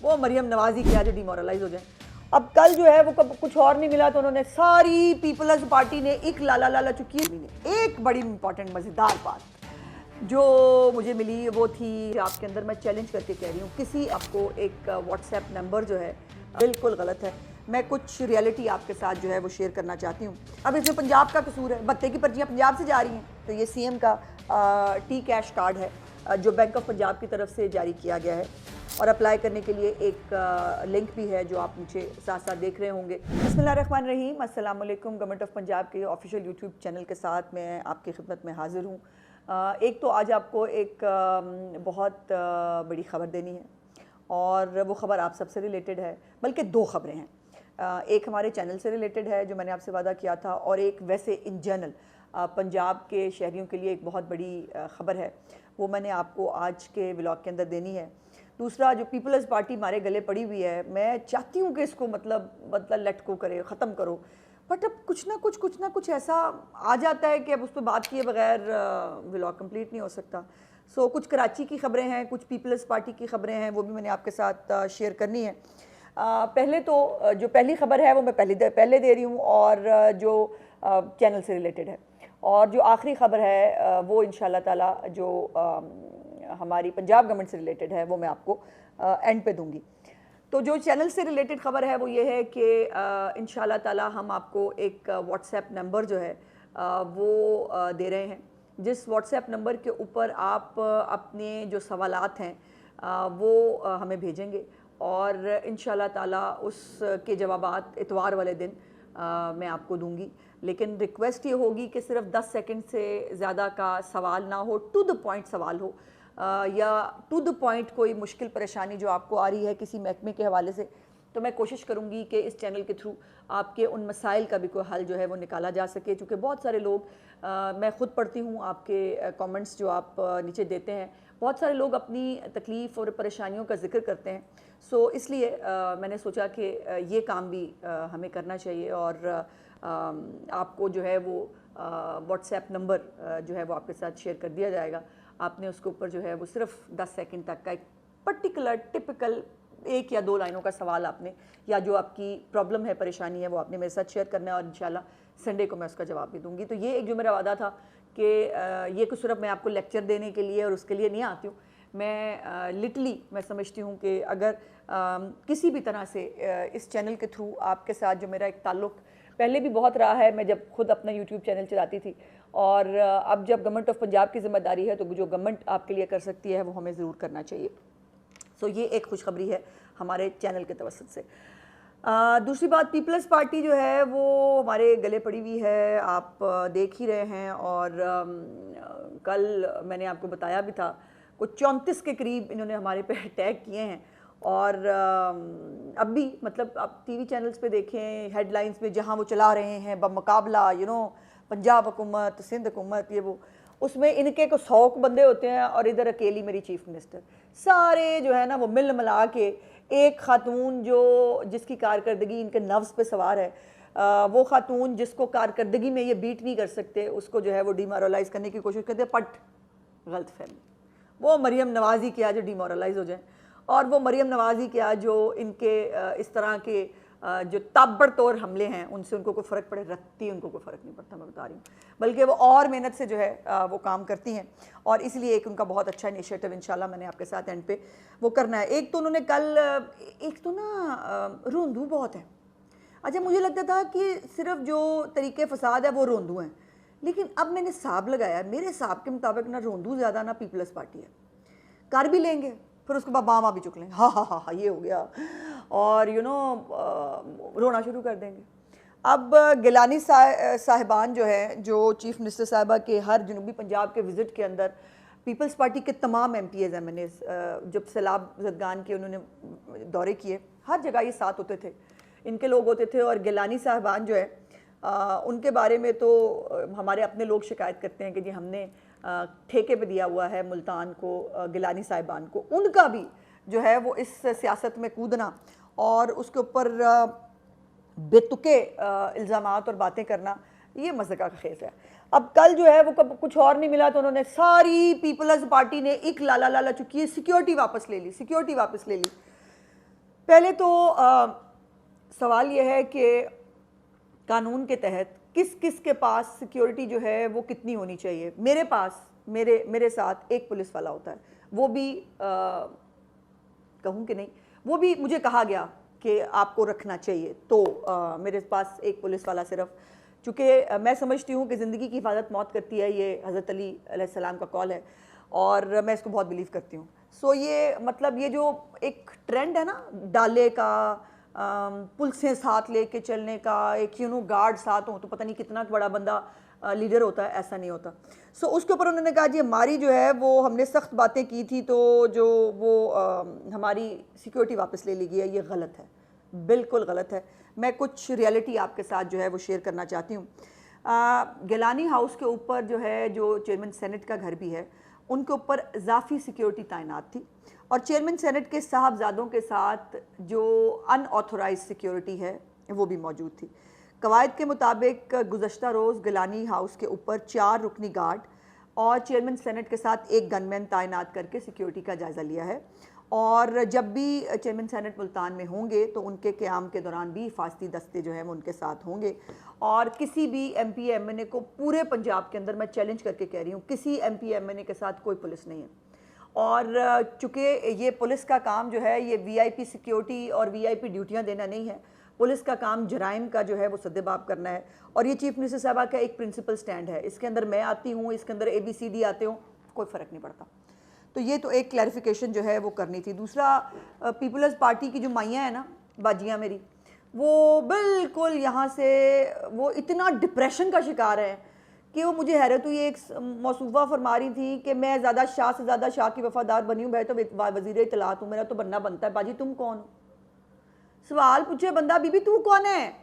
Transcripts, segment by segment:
वो मरियम नवाजी क्या जो डिमोरलाइज हो जाए। अब कल जो है वो कुछ और नहीं मिला तो उन्होंने सारी पीपल्स पार्टी ने एक लाला लाला चुकी है। एक बड़ी इंपॉर्टेंट मज़ेदार बात जो मुझे मिली वो थी आपके अंदर, मैं चैलेंज करके कह रही हूँ, किसी आपको एक व्हाट्सएप नंबर जो है बिल्कुल गलत है। मैं कुछ रियलिटी आपके साथ जो है वो शेयर करना चाहती हूँ। अब इसमें पंजाब का कसूर है, भत्ते की पर्चियाँ पंजाब से जा रही हैं, तो ये सीएम का टी कैश कार्ड है जो बैंक ऑफ पंजाब की तरफ से जारी किया गया है और अप्लाई करने के लिए एक लिंक भी है जो आप मुझे साथ साथ देख रहे होंगे। बिस्मिल्लाहिर्रहमानिर्रहीम, अस्सलाम वालेकुम। गवर्नमेंट ऑफ पंजाब के ऑफिशियल यूट्यूब चैनल के साथ मैं आपकी खिदमत में हाजिर हूँ। एक तो आज आपको एक बहुत बड़ी ख़बर देनी है और वो ख़बर आप सबसे रिलेटेड है, बल्कि दो ख़बरें हैं। एक हमारे चैनल से रिलेटेड है जो मैंने आपसे वादा किया था, और एक वैसे इन जनरल पंजाब के शहरियों के लिए एक बहुत बड़ी ख़बर है, वो मैंने आपको आज के व्लॉग के अंदर देनी है। दूसरा, जो पीपल्स पार्टी हमारे गले पड़ी हुई है, मैं चाहती हूँ कि इसको मतलब लेट को करे, ख़त्म करो, बट अब कुछ ना कुछ ऐसा आ जाता है कि अब उस पर बात किए बगैर व्लॉग कंप्लीट नहीं हो सकता। सो कुछ कराची की ख़बरें हैं, कुछ पीपल्स पार्टी की ख़बरें हैं, वो भी मैंने आपके साथ शेयर करनी है। पहले तो जो पहली ख़बर है वो मैं पहले दे रही हूँ, और जो चैनल से रिलेटेड है, और जो आखिरी ख़बर है वो इंशाल्लाह ताला जो हमारी पंजाब गवर्नमेंट से रिलेटेड है वो मैं आपको एंड पे दूंगी। तो जो चैनल से रिलेटेड ख़बर है वो ये है कि इंशाल्लाह ताला हम आपको एक व्हाट्सएप नंबर जो है वो दे रहे हैं, जिस व्हाट्सएप नंबर के ऊपर आप अपने जो सवालात हैं वो हमें भेजेंगे, और इंशाल्लाह ताला उसके जवाबात इतवार वाले दिन मैं आपको दूंगी। लेकिन रिक्वेस्ट ये होगी कि सिर्फ 10 सेकंड से ज़्यादा का सवाल ना हो, टू द पॉइंट सवाल हो, या टू द पॉइंट कोई मुश्किल परेशानी जो आपको आ रही है किसी महकमे के हवाले से, तो मैं कोशिश करूँगी कि इस चैनल के थ्रू आपके उन मसाइल का भी कोई हल जो है वो निकाला जा सके। चूँकि बहुत सारे लोग, मैं ख़ुद पढ़ती हूँ आपके कमेंट्स जो आप नीचे देते हैं, बहुत सारे लोग अपनी तकलीफ़ और परेशानियों का जिक्र करते हैं। सो इसलिए मैंने सोचा कि ये काम भी हमें करना चाहिए, और आपको जो है वो व्हाट्सएप नंबर जो है वो आपके साथ शेयर कर दिया जाएगा। आपने उसके ऊपर जो है वो सिर्फ 10 सेकंड तक का एक पर्टिकुलर टिपिकल 1 या 2 लाइनों का सवाल आपने, या जो आपकी प्रॉब्लम है, परेशानी है, वो आपने मेरे साथ शेयर करना है, और इंशाल्लाह संडे को मैं उसका जवाब भी दूंगी। तो ये एक जो मेरा वादा था कि ये कुछ सिर्फ मैं आपको लेक्चर देने के लिए और उसके लिए नहीं आती हूँ। मैं लिटरली मैं समझती हूँ कि अगर किसी भी तरह से इस चैनल के थ्रू आपके साथ जो मेरा एक ताल्लुक़ पहले भी बहुत रहा है, मैं जब खुद अपना यूट्यूब चैनल चलाती थी, और अब जब गवर्नमेंट ऑफ पंजाब की जिम्मेदारी है, तो जो गवर्नमेंट आपके लिए कर सकती है वो हमें ज़रूर करना चाहिए। सो ये एक खुशखबरी है हमारे चैनल के तवस्सुत से। दूसरी बात, पीपल्स पार्टी जो है वो हमारे गले पड़ी हुई है, आप देख ही रहे हैं, और कल मैंने आपको बताया भी था कुछ 34 के करीब इन्होंने हमारे पे अटैक किए हैं, और अब भी मतलब आप टीवी चैनल्स पे देखें, हेडलाइंस में जहाँ वो चला रहे हैं बमुकाबला पंजाब हुकूमत, सिंध हुकूमत, ये वो, उसमें इनके को 100 बंदे होते हैं, और इधर अकेली मेरी चीफ मिनिस्टर, सारे जो है ना वो मिल मिला के एक खातून जिसकी कारकर्दगी इनके नफ्स पे सवार है, वो खातून जिसको कारकर्दगी में ये बीट नहीं कर सकते, उसको जो है वो डिमोरलाइज करने की कोशिश करते हैं। पट गलत फहमी, वो मरियम नवाजी क्या जो डिमोरलाइज हो जाए, और वो मरियम नवाजी क्या जो इनके इस तरह के जो ताबड़तोड़ हमले हैं उनसे उनको कोई फ़र्क पड़े, रत्ती उनको कोई फ़र्क नहीं पड़ता, मैं बता रही हूँ। बल्कि वो और मेहनत से जो है वो काम करती हैं, और इसलिए एक उनका बहुत अच्छा इनिशिएटिव इंशाल्लाह मैंने आपके साथ एंड पे वो करना है। एक तो उन्होंने कल, एक तो ना रोंदू बहुत है। अच्छा, मुझे लगता था कि सिर्फ जो तरीके फसाद है वो रोंदू हैं, लेकिन अब मैंने हिसाब लगाया, मेरे हिसाब के मुताबिक ना रोंदू ज़्यादा ना पीपल्स पार्टी है। कर भी लेंगे, फिर उसके बाद बामा भी चुक लेंगे, हाँ ये हो गया, और रोना शुरू कर देंगे। अब गिलानी साहिबान जो है, जो चीफ मिनिस्टर साहिबा के हर जनूबी पंजाब के विज़िट के अंदर पीपल्स पार्टी के तमाम MPs MNAs जब सैलाब ज़दगान के उन्होंने दौरे किए, हर जगह ये साथ होते थे, इनके लोग होते थे। और गिलानी साहिबान जो है उनके बारे में तो हमारे अपने लोग शिकायत करते हैं कि जी हमने ठेके पे दिया हुआ है मुल्तान को, गिलानी साहिबान को। उनका भी जो है वो इस सियासत में कूदना और उसके ऊपर बेतुके इल्ज़ामात और बातें करना, ये मज़े का खेस है। अब कल जो है वो कुछ और नहीं मिला तो उन्होंने सारी पीपल्स पार्टी ने एक लाला लाला चुकी है, सिक्योरिटी वापस ले ली। पहले तो सवाल यह है कि कानून के तहत किस किस के पास सिक्योरिटी जो है वो कितनी होनी चाहिए। मेरे पास मेरे साथ एक पुलिस वाला होता है, वो भी कहूँ कि नहीं, वो भी मुझे कहा गया कि आपको रखना चाहिए, तो मेरे पास एक पुलिस वाला सिर्फ, चूँकि मैं समझती हूँ कि ज़िंदगी की हिफाजत मौत करती है, ये हज़रत अली अलैहिस्सलाम का कॉल है और मैं इसको बहुत बिलीव करती हूँ। सो ये मतलब ये जो एक ट्रेंड है ना डाले का, पुलिसें साथ लेके चलने का, एक गार्ड साथ हो तो पता नहीं कितना बड़ा बंदा लीडर होता है, ऐसा नहीं होता। सो उसके ऊपर उन्होंने कहा जी हमारी जो है वो हमने सख्त बातें की थी, तो जो वो हमारी सिक्योरिटी वापस ले ली गई है, ये गलत है, बिल्कुल गलत है। मैं कुछ रियलिटी आपके साथ जो है वो शेयर करना चाहती हूँ। गिलानी हाउस के ऊपर जो है, जो चेयरमैन सेनेट का घर भी है, उनके ऊपर इजाफी सिक्योरिटी तैनात थी और चेयरमैन सेनेट के साहबजादों के साथ जो अनऑथोराइज सिक्योरिटी है वो भी मौजूद थी। कवायद के मुताबिक गुज़श्ता रोज़ गिलानी हाउस के ऊपर 4 रुकनी गार्ड और चेयरमैन सेनेट के साथ एक गनमैन तैनात करके सिक्योरिटी का जायज़ा लिया है और जब भी चेयरमैन सेनेट मुल्तान में होंगे तो उनके क़याम के दौरान भी हिफाजती दस्ते जो हैं वो उनके साथ होंगे और किसी भी MP MNA को पूरे पंजाब के अंदर, मैं चैलेंज करके कह रही हूँ, किसी MP MNA के साथ कोई पुलिस नहीं है। और चूँकि ये पुलिस का काम जो है ये VIP सिक्योरिटी और VIP ड्यूटियाँ देना नहीं है, पुलिस का काम जराइम का जो है वो सद्देबाब करना है और ये चीफ मिनिस्टर साहबा का एक प्रिंसिपल स्टैंड है। इसके अंदर मैं आती हूँ, इसके अंदर ABCD आते हूँ, कोई फ़र्क नहीं पड़ता। तो ये तो एक क्लैरिफिकेशन जो है वो करनी थी। दूसरा, पीपल्स पार्टी की जो माइयाँ हैं ना, बाजियाँ मेरी, वो बिल्कुल यहाँ से वो इतना डिप्रेशन का शिकार है कि वो मुझे हैरत हुई। एक मौसूफ़ा फरमा रही थी कि मैं ज़्यादा शाह से ज़्यादा शाह की वफ़ादार बनी हूँ, मैं तो वज़ीर इत्तलात हूँ, मेरा तो बनना बनता है। बाजी तुम कौन हो? सवाल पूछे बंदा, बीबी तू कौन है?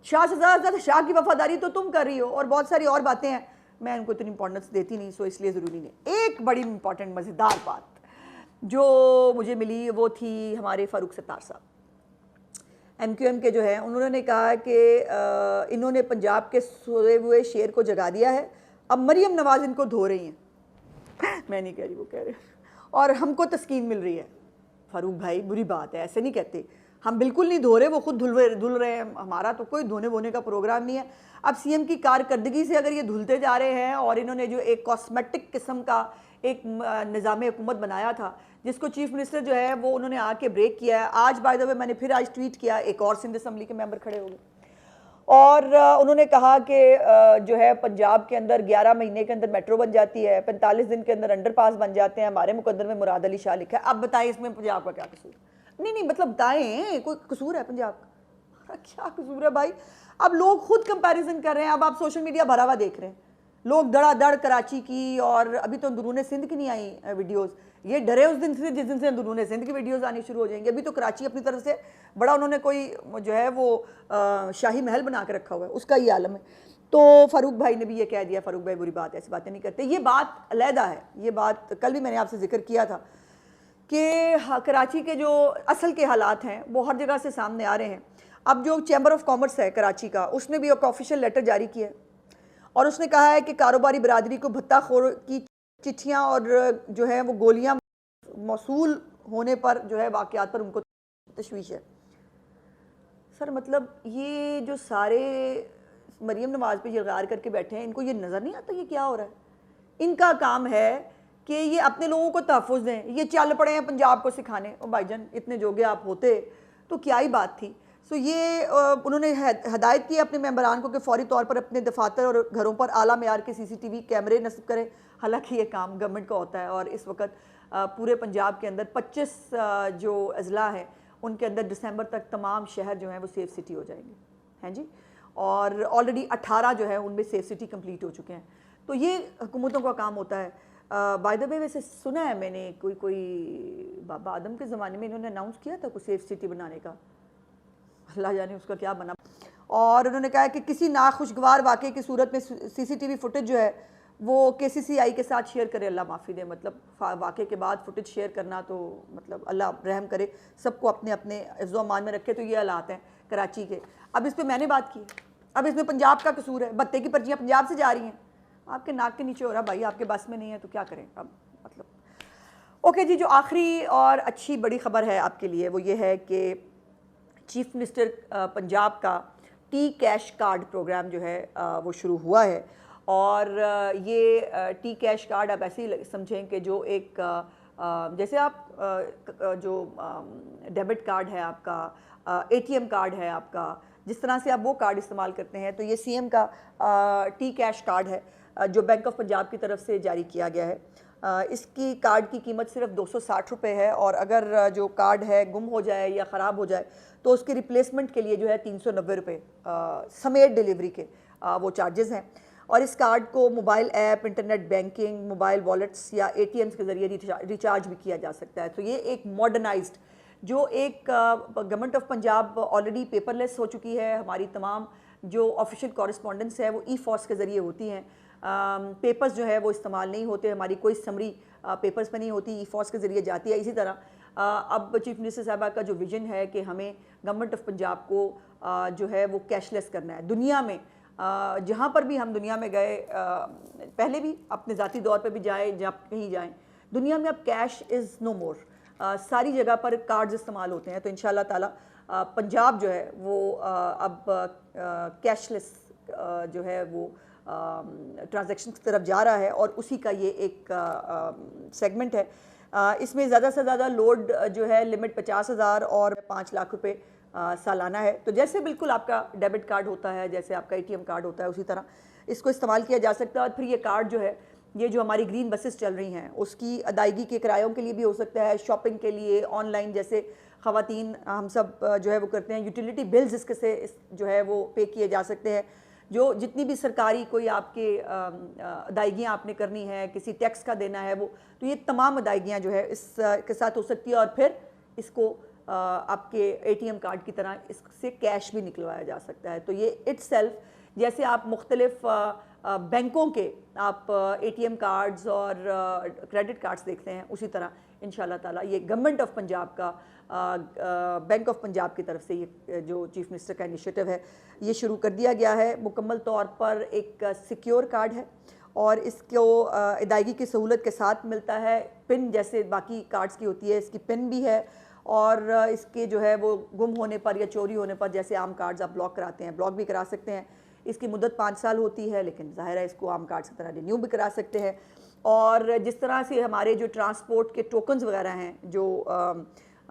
शाह से ज़्यादा शाह की वफ़ादारी तो तुम कर रही हो और बहुत सारी और बातें हैं, मैं उनको इतनी इंपॉर्टेंस देती नहीं, सो इसलिए ज़रूरी नहीं। एक बड़ी इंपॉर्टेंट मज़ेदार बात जो मुझे मिली वो थी हमारे फ़ारूक सत्तार साहब, MQM के जो है, उन्होंने कहा कि इन्होंने पंजाब के सोए हुए शेर को जगा दिया है, अब मरियम नवाज़ इनको धो रही हैं। मैं नहीं कह रही, वो कह रहे हैं और हमको तस्कीन मिल रही है। फ़ारूक भाई बुरी बात है, ऐसे नहीं कहते, हम बिल्कुल नहीं धो रहे, वो खुद धुल रहे हैं, हमारा तो कोई धोने वोने का प्रोग्राम नहीं है। अब CM की कारकर्दगी से अगर ये धुलते जा रहे हैं और इन्होंने जो एक कॉस्मेटिक किस्म का एक निज़ाम हुकूमत बनाया था जिसको चीफ मिनिस्टर जो है वो उन्होंने आके ब्रेक किया है। आज बाय द वे मैंने फिर आज ट्वीट किया, एक और सिंध असम्बली के मेंबर खड़े हो गए और उन्होंने कहा कि जो है पंजाब के अंदर 11 महीने के अंदर मेट्रो बन जाती है, 45 दिन के अंदर अंडरपास बन जाते हैं, हमारे मुकद्दर में मुराद अली शाह लिखा है। अब बताएं इसमें पंजाब का क्या कसूर? नहीं मतलब बताएं, कोई कसूर है पंजाब का? क्या कसूर है भाई? अब लोग खुद कंपैरिजन कर रहे हैं, अब आप सोशल मीडिया भरा हुआ देख रहे हैं, लोग धड़ाधड़ कराची की और अभी तो अंदरूने सिंध की नहीं आई वीडियोस, ये डरे उस दिन से जिस दिन से अंदरूने सिंध की वीडियोस आनी शुरू हो जाएंगी। अभी तो कराची अपनी तरफ से बड़ा उन्होंने कोई जो है वो शाही महल बना के रखा हुआ है, उसका ये आलम है। तो फ़ारूक भाई ने भी ये कह दिया, फ़ारूक भाई बुरी बात है, ऐसी बातें नहीं करते, ये बात अलहदा है। ये बात कल भी मैंने आपसे जिक्र किया था कि कराची के जो असल के हालात हैं वो हर जगह से सामने आ रहे हैं। अब जो चैम्बर ऑफ कॉमर्स है कराची का, उसने भी एक ऑफिशियल लेटर जारी किया और उसने कहा है कि कारोबारी बरादरी को भत्ताखोर की चिट्ठियाँ और जो है वो गोलियाँ मौसूल होने पर जो है वाक़यात पर उनको तशवीश है। सर मतलब ये जो सारे मरियम नवाज़ पे यलगार करके बैठे हैं, इनको ये नज़र नहीं आता ये क्या हो रहा है? इनका काम है कि ये अपने लोगों को तहफ़्फ़ुज़ दें, ये चल पड़े हैं पंजाब को सिखाने। और भाईजान इतने जोगे आप होते तो क्या ही बात थी। सो ये उन्होंने हदायत की अपने मेंबरान को कि फ़ौरी तौर पर अपने दफातर और घरों पर आला मेयार के CCTV कैमरे नस्ब करें। हालांकि ये काम गवर्नमेंट का होता है और इस वक्त पूरे पंजाब के अंदर 25 जो अजला हैं उनके अंदर दिसंबर तक तमाम शहर जो हैं वो सेफ़ सिटी हो जाएंगे, हैं जी। और ऑलरेडी 18 जो है उनमें सेफ़ सिटी कंप्लीट हो चुके हैं। तो ये हुकूमतों का काम होता है। बाय द वे वैसे सुना है मैंने कोई बाबा आदम के ज़माने में इन्होंने अनाउंस किया था कोई सेफ़ सिटी बनाने का, अल्लाह जाने उसका क्या बना। और उन्होंने कहा कि किसी नाखुशगवार वाक़े की सूरत में CCTV फुटेज जो है वो KCCI के साथ शेयर करे, अल्लाह माफ़ी दे। मतलब वाक़े के बाद फुटेज शेयर करना तो मतलब अल्लाह रहम करे, सबको अपने अपने इज़्ज़ो अमान में रखे। तो ये हालात हैं कराची के। अब इस पर मैंने बात की, अब इसमें पंजाब का कसूर है, बत्ते की पर्चियाँ पंजाब से जा रही हैं, आपके नाक के नीचे हो रहा भाई, आपके बस में नहीं है तो क्या करें अब मतलब। ओके जी, जो आखिरी और अच्छी बड़ी ख़बर है आपके लिए वो ये है कि चीफ मिनिस्टर पंजाब का टी कैश कार्ड प्रोग्राम जो है वो शुरू हुआ है। और ये टी कैश कार्ड आप ऐसे ही समझें कि जो एक जैसे आप जो डेबिट कार्ड है आपका, एटीएम कार्ड है आपका, जिस तरह से आप वो कार्ड इस्तेमाल करते हैं, तो ये सीएम का टी कैश कार्ड है जो बैंक ऑफ पंजाब की तरफ से जारी किया गया है। इसकी कार्ड की कीमत सिर्फ 260 रुपये है, और अगर जो कार्ड है गुम हो जाए या ख़राब हो जाए तो उसकी रिप्लेसमेंट के लिए जो है 390 रुपये समेत डिलीवरी के वो चार्जेस हैं। और इस कार्ड को mobile app, internet banking, mobile wallets या एटीएम्स के ज़रिए रिचार्ज भी किया जा सकता है। तो ये एक मॉडर्नाइज्ड, जो एक government of Punjab already paperless हो चुकी है। हमारी तमाम जो ऑफिशियल कॉरेस्पॉन्डेंस है वो ई-फॉस के ज़रिए होती हैं। पेपर्स जो है वो इस्तेमाल नहीं होते, हमारी कोई समरी पेपर्स पे नहीं होती, ई-फॉस के ज़रिए जाती है। इसी तरह अब चीफ मिनिस्टर साहबा का जो विज़न है कि हमें गवर्नमेंट ऑफ पंजाब को जो है वो कैशलेस करना है। दुनिया में जहाँ पर भी हम दुनिया में गए, पहले भी अपने ज़ाती दौर पे भी जाए, जब कहीं जाएं, दुनिया में अब कैश इज़ नो मोर। सारी जगह पर कार्ड्स इस्तेमाल होते हैं। तो इंशाल्लाह ताला पंजाब जो है वो अब कैशलेस जो है वो ट्रांजैक्शन की तरफ जा रहा है, और उसी का ये एक सेगमेंट है। इसमें ज़्यादा से ज़्यादा लोड जो है लिमिट 50,000 और 5 लाख रुपए सालाना है। तो जैसे बिल्कुल आपका डेबिट कार्ड होता है, जैसे आपका एटीएम कार्ड होता है, उसी तरह इसको इस्तेमाल किया जा सकता है। और फिर ये कार्ड जो है, ये जो हमारी ग्रीन बसेस चल रही हैं, उसकी अदायगी के किरायों के लिए भी हो सकता है, शॉपिंग के लिए, ऑनलाइन जैसे ख़वातीन हम सब जो है वो करते हैं, यूटिलिटी बिल्स इसके से जो है वो पे किए जा सकते हैं। जो जितनी भी सरकारी कोई आपके अदायगियाँ आपने करनी है, किसी टैक्स का देना है, वो तो ये तमाम अदायगियाँ जो है इसके साथ हो सकती है। और फिर इसको आपके एटीएम कार्ड की तरह इससे कैश भी निकलवाया जा सकता है। तो ये इट्सेल्फ, जैसे आप मुख्तलिफ बैंकों के आप एटीएम कार्ड्स और क्रेडिट कार्ड्स देखते हैं, उसी तरह इंशाल्लाह ताला ये गवर्नमेंट ऑफ पंजाब का बैंक ऑफ पंजाब की तरफ से ये जो चीफ मिनिस्टर का इनिशिएटिव है ये शुरू कर दिया गया है। मुकम्मल तौर पर एक सिक्योर कार्ड है, और इसको अदायगी की सहूलत के साथ मिलता है। पिन जैसे बाकी कार्ड्स की होती है, इसकी पिन भी है, और इसके जो है वो गुम होने पर या चोरी होने पर, जैसे आम कार्ड्स आप ब्लॉक कराते हैं, ब्लॉक भी करा सकते हैं। इसकी मुद्दत 5 साल होती है, लेकिन ज़ाहिर है इसको आम कार्ड्स की तरह रिन्यू भी करा सकते हैं। और जिस तरह से हमारे जो ट्रांसपोर्ट के टोकन्स वगैरह हैं, जो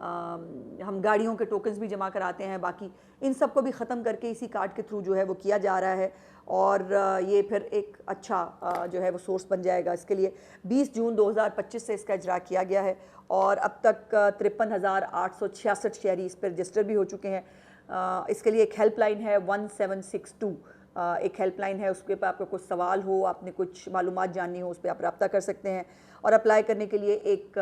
हम गाड़ियों के टोकन्स भी जमा कराते हैं, बाकी इन सब को भी ख़त्म करके इसी कार्ड के थ्रू जो है वो किया जा रहा है। और ये फिर एक अच्छा जो है वो सोर्स बन जाएगा। इसके लिए 20 जून 2025 से इसका इजरा किया गया है, और अब तक 53,866 शहरी इस पर रजिस्टर भी हो चुके हैं। इसके लिए एक हेल्पलाइन है 1762, एक हेल्पलाइन है, उसके पर आपका कुछ सवाल हो, आपने कुछ मालूमात जाननी हो, उस पर आप रब्ता कर सकते हैं। और अप्लाई करने के लिए एक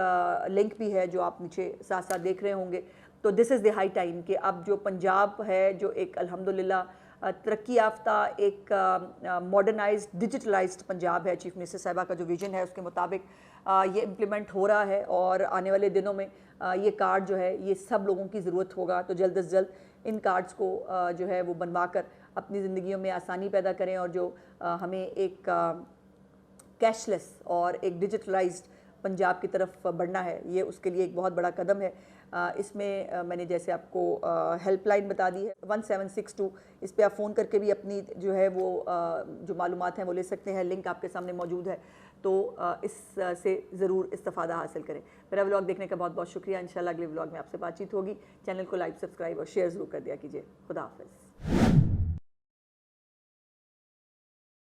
लिंक भी है जो आप नीचे साथ साथ देख रहे होंगे। तो this is the high time कि अब जो पंजाब है, जो एक अल्हम्दुलिल्लाह तरक्की याफ्ता एक मॉडर्नाइज्ड डिजिटलाइज्ड पंजाब है, चीफ मिनिस्टर साहिबा का जो विजन है उसके मुताबिक ये इम्प्लीमेंट हो रहा है। और आने वाले दिनों में ये कार्ड जो है ये सब लोगों की ज़रूरत होगा। तो जल्द से जल्द इन कार्ड्स को जो है वो बनवा कर अपनी ज़िंदगियों में आसानी पैदा करें, और जो हमें एक कैशलेस और एक डिजिटलाइज्ड पंजाब की तरफ बढ़ना है, ये उसके लिए एक बहुत बड़ा कदम है। इसमें मैंने जैसे आपको हेल्पलाइन बता दी है 1762, इस पर आप फ़ोन करके भी अपनी जो है वो जो मालूमात हैं वो ले सकते हैं। लिंक आपके सामने मौजूद है, तो इससे ज़रूर इस्तिफ़ादा हासिल करें। मेरा व्लॉग देखने का बहुत बहुत शुक्रिया। इंशाल्लाह अगले व्लॉग में आपसे बातचीत होगी। चैनल को लाइक, सब्सक्राइब और शेयर ज़रूर कर दिया कीजिए। खुदा हाफ़िज़।